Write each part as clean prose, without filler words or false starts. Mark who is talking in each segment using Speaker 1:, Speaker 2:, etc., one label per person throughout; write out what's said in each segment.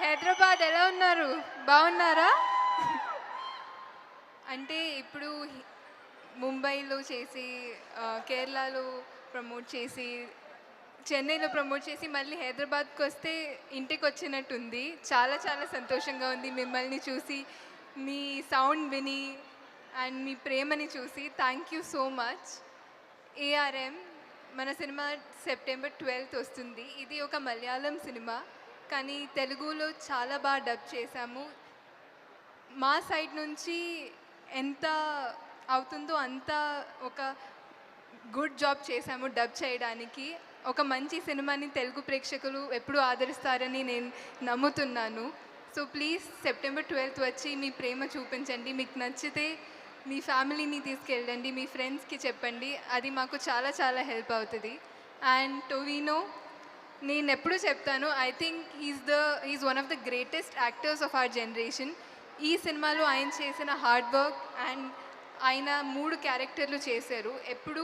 Speaker 1: హైదరాబాద్ ఎలా ఉన్నారు? బాగున్నారా? అంటే ఇప్పుడు ముంబైలో చేసి, కేరళలో ప్రమోట్ చేసి, చెన్నైలో ప్రమోట్ చేసి, మళ్ళీ హైదరాబాద్‌కొస్తే ఇంటికొచ్చినట్టుంది. చాలా చాలా సంతోషంగా ఉంది మిమ్మల్ని చూసి, మీ సౌండ్ విని అండ్ మీ ప్రేమని చూసి. Thank you so much. ARM మన సినిమా సెప్టెంబర్ 12th వస్తుంది. ఇది ఒక మలయాళం సినిమా, కానీ తెలుగులో చాలా బాగా డబ్ చేశాము. మా సైడ్ నుంచి ఎంత అవుతుందో అంత ఒక గుడ్ జాబ్ చేశాము డబ్ చేయడానికి. ఒక మంచి సినిమాని తెలుగు ప్రేక్షకులు ఎప్పుడూ ఆదరిస్తారని నేను నమ్ముతున్నాను. సో ప్లీజ్ సెప్టెంబర్ 12th వచ్చి మీ ప్రేమ చూపించండి. మీకు నచ్చితే మీ ఫ్యామిలీని తీసుకెళ్ళండి, మీ ఫ్రెండ్స్కి చెప్పండి. అది మాకు చాలా చాలా హెల్ప్ అవుతుంది. అండ్ టొవినో, నేను ఎప్పుడూ చెప్తాను, I think is one of the greatest actors of our generation. ఈ సినిమాలో ఆయన చేసిన హార్డ్ వర్క్ అండ్ ఆయన 3 క్యారెక్టర్లు చేశారు. ఎప్పుడు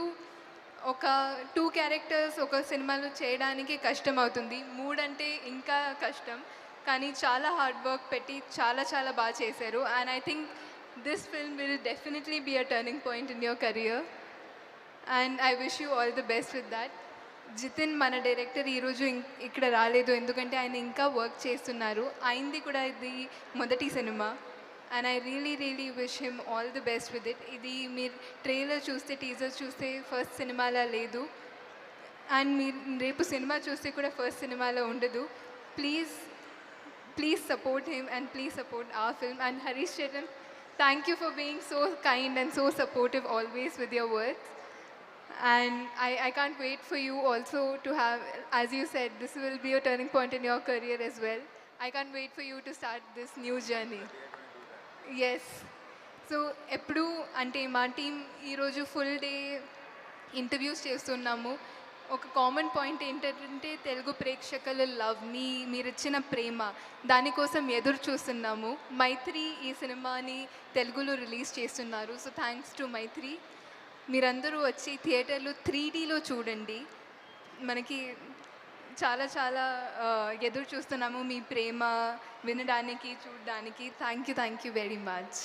Speaker 1: ఒక 2 క్యారెక్టర్స్ ఒక సినిమాలో చేయడానికి కష్టం అవుతుంది, 3 అంటే ఇంకా కష్టం. కానీ చాలా హార్డ్ వర్క్ పెట్టి చాలా చాలా బాగా చేశారు. And I think this film will definitely be a turning point in your career. And I wish you all the best with that. Jithin మన డైరెక్టర్ ఈరోజు ఇక్కడ రాలేదు, ఎందుకంటే ఆయన ఇంకా వర్క్ చేస్తున్నారు. ఆయనది కూడా ఇది మొదటి cinema. And I really wish him all the best with it. ఇది మీరు ట్రైలర్ చూస్తే, టీజర్ చూస్తే ఫస్ట్ సినిమాలా లేదు. అండ్ మీరు రేపు సినిమా చూస్తే కూడా ఫస్ట్ సినిమాలో ఉండదు. Please support him and please support our film. And Harish Charan, thank you for being so kind and so supportive always with your words. And I can't wait for you also to have, as you said, this will be a turning point in your career as well. I can't wait for you to start this new journey. Yes. So ఎప్పుడు అంటే మా team ఈరోజు full day interviews చేస్తున్నాము. ఒక common point ఏంటంటే తెలుగు ప్రేక్షకుల love, మీరు ఇచ్చిన ప్రేమ, దానికోసం ఎదురు చూస్తున్నాము. మైత్రి ఈ సినిమాని తెలుగులో రిలీజ్ చేస్తున్నారు. సో థ్యాంక్స్ టు మైత్రి. మీరందరూ వచ్చి థియేటర్లో 3Dలో చూడండి. మనకి చాలా చాలా ఎదురు చూస్తున్నాము మీ ప్రేమ వినడానికి, చూడడానికి. Thank you very much.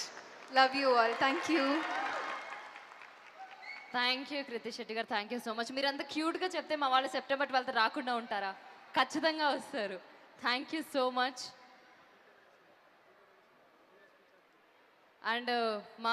Speaker 1: Love you all. Thank you
Speaker 2: Krithi Shetty గారు. Thank you so much. మీరు అంత క్యూట్గా చెప్తే మా వాళ్ళు సెప్టెంబర్ 12th రాకుండా ఉంటారా? ఖచ్చితంగా వస్తారు. Thank you so much. And మా